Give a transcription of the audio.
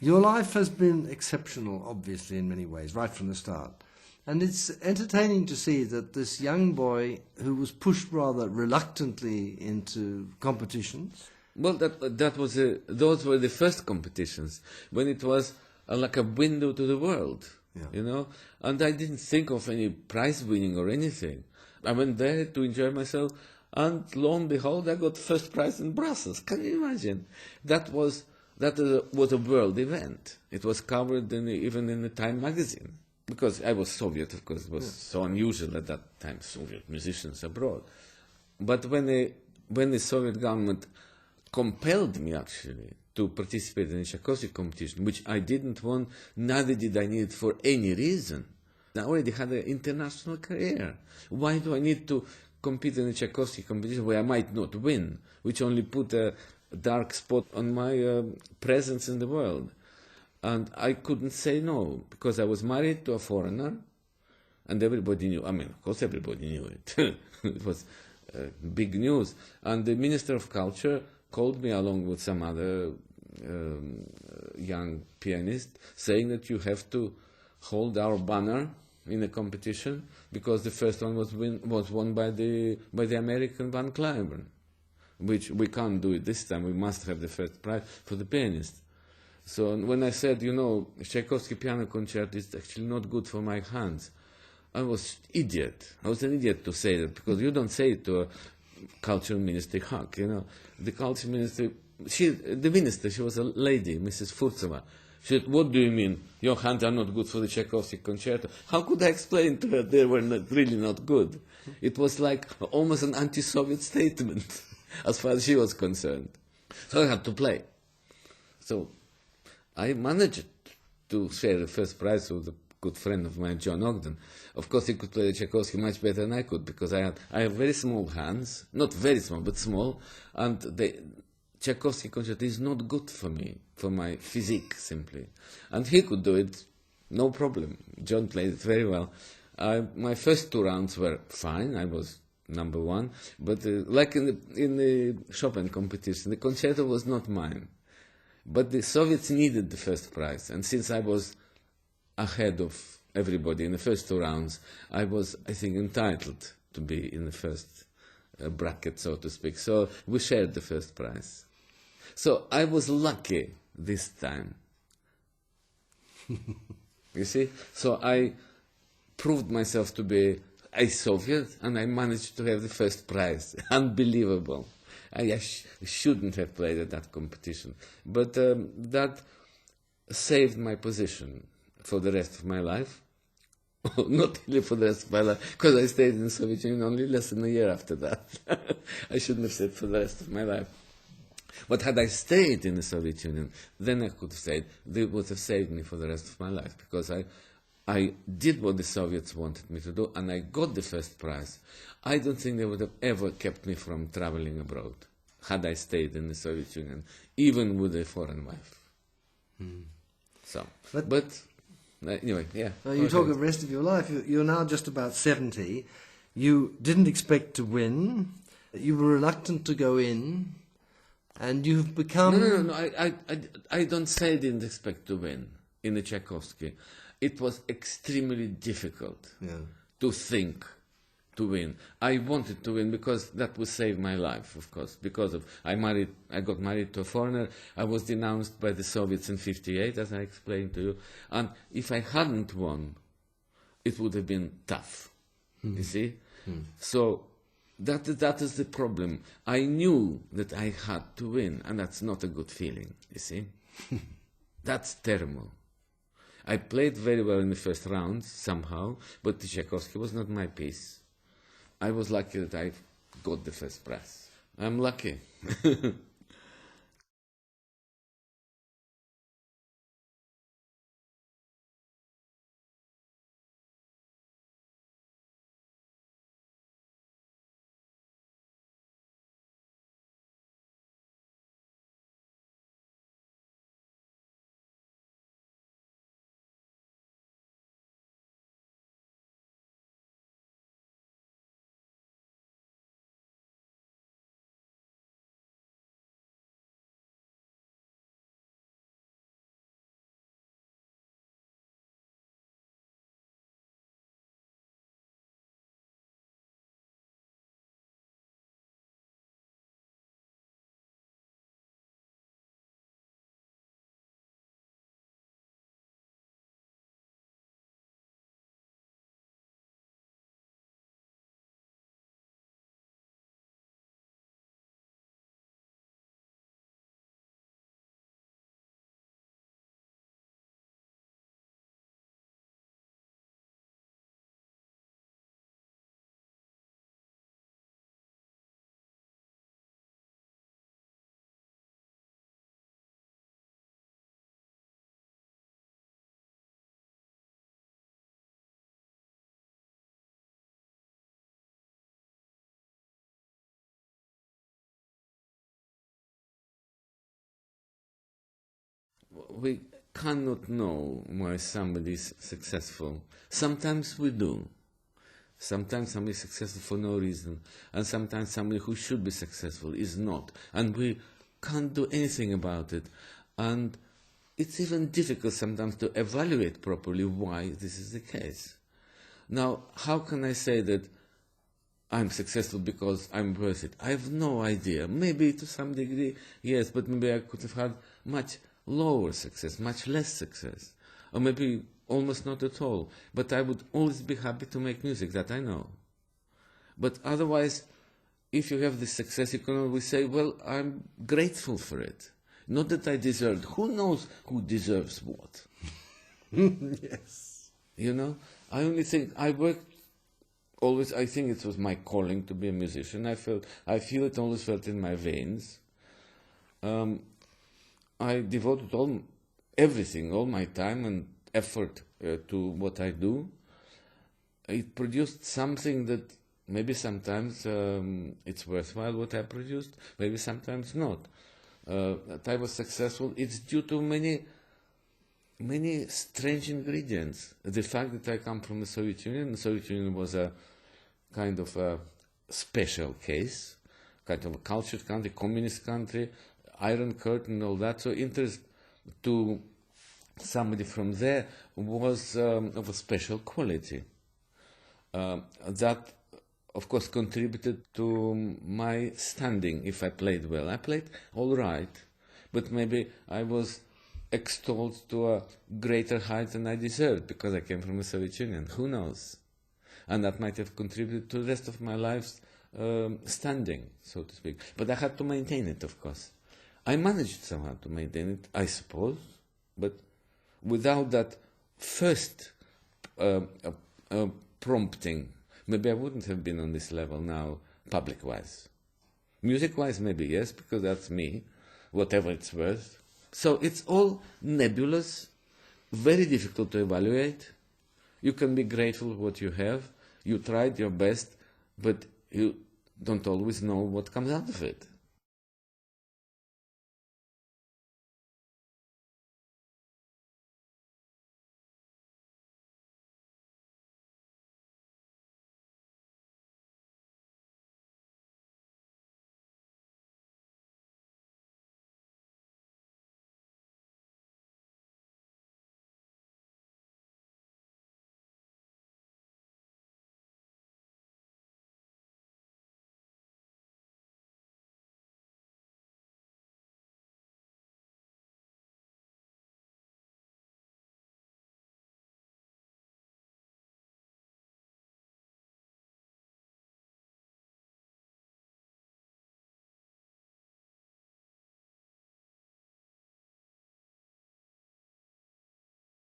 Your life has been exceptional, obviously, in many ways, right from the start. And it's entertaining to see that this young boy who was pushed rather reluctantly into competitions. Well, those were the first competitions, when it was like a window to the world, Yeah. you know? And I didn't think of any prize winning or anything. I went there to enjoy myself, and lo and behold, I got first prize in Brussels. Can you imagine? That was a world event. It was covered even in the Time magazine. Because I was Soviet, of course, it was so unusual at that time, Soviet musicians abroad. But when the Soviet government compelled me, actually, to participate in the Tchaikovsky competition, which I didn't want, neither did I need it for any reason. I already had an international career. Why do I need to compete in a Tchaikovsky competition where I might not win, which only put a dark spot on my presence in the world? And I couldn't say no, because I was married to a foreigner, and everybody knew. I mean, of course everybody knew it. It was big news. And the Minister of Culture called me along with some other young pianist, saying that you have to hold our banner in a competition, because the first one was won by the American Van Cliburn, which we can't do it this time. We must have the first prize for the pianist. So when I said, Tchaikovsky piano concert is actually not good for my hands, I was idiot. I was an idiot to say that, because you don't say it to a culture minister, The culture minister, she was a lady, Mrs. Furtsova. She said, what do you mean? Your hands are not good for the Tchaikovsky concerto. How could I explain to her they were really not good? It was like almost an anti-Soviet statement, as far as she was concerned. So I had to play. So I managed to share the first prize with a good friend of mine, John Ogden. Of course, he could play the Tchaikovsky much better than I could, because I have very small hands, not very small, but small, and the Tchaikovsky concert is not good for me, for my physique, simply. And he could do it, no problem. John played it very well. My first two rounds were fine. I was number one, but like in the Chopin competition, the concerto was not mine. But the Soviets needed the first prize, and since I was ahead of everybody in the first two rounds, I was, I think, entitled to be in the first bracket, so to speak. So we shared the first prize. So I was lucky this time. You see? So I proved myself to be a Soviet, and I managed to have the first prize. Unbelievable. I shouldn't have played at that competition. But that saved my position for the rest of my life. Not really for the rest of my life, because I stayed in the Soviet Union only less than a year after that. I shouldn't have said for the rest of my life. But had I stayed in the Soviet Union, then I could have said, they would have saved me for the rest of my life, because I did what the Soviets wanted me to do, and I got the first prize. I don't think they would have ever kept me from traveling abroad, had I stayed in the Soviet Union, even with a foreign wife. So, but anyway, yeah. You talk of the rest of your life. You're now just about 70. You didn't expect to win. You were reluctant to go in. And you've become... No. I don't say I didn't expect to win in the Tchaikovsky. It was extremely difficult to think to win. I wanted to win because that would save my life, of course. Because I got married to a foreigner. I was denounced by the Soviets in '58, as I explained to you. And if I hadn't won, it would have been tough. You see? So that is the problem. I knew that I had to win, and that's not a good feeling, you see? That's terrible. I played very well in the first round, somehow, but the Tchaikovsky was not my piece. I was lucky that I got the first prize. I'm lucky. we cannot know why somebody is successful. Sometimes we do. Sometimes somebody is successful for no reason, and sometimes somebody who should be successful is not, and we can't do anything about it. And it's even difficult sometimes to evaluate properly why this is the case. Now, how can I say that I'm successful because I'm worth it? I have no idea. Maybe to some degree, yes, but maybe I could have had much lower success, much less success, or maybe almost not at all. But I would always be happy to make music, that I know. But otherwise, if you have this success, you can always say, well, I'm grateful for it. Not that I deserved. Who knows who deserves what? Yes. You know? I only think I worked always, I think it was my calling to be a musician. I feel it, always felt in my veins. I devoted everything, all my time and effort to what I do. It produced something that maybe sometimes it's worthwhile what I produced, maybe sometimes not. That I was successful, it's due to many strange ingredients. The fact that I come from the Soviet Union was a kind of a special case, kind of a cultured country, communist country, Iron Curtain and all that. So interest to somebody from there was of a special quality. That, of course, contributed to my standing if I played well. I played all right, but maybe I was extolled to a greater height than I deserved because I came from the Soviet Union. Who knows? And that might have contributed to the rest of my life's standing, so to speak. But I had to maintain it, of course. I managed somehow to maintain it, I suppose, but without that first prompting, maybe I wouldn't have been on this level now, public-wise. Music-wise, maybe yes, because that's me, whatever it's worth. So it's all nebulous, very difficult to evaluate. You can be grateful for what you have. You tried your best, but you don't always know what comes out of it.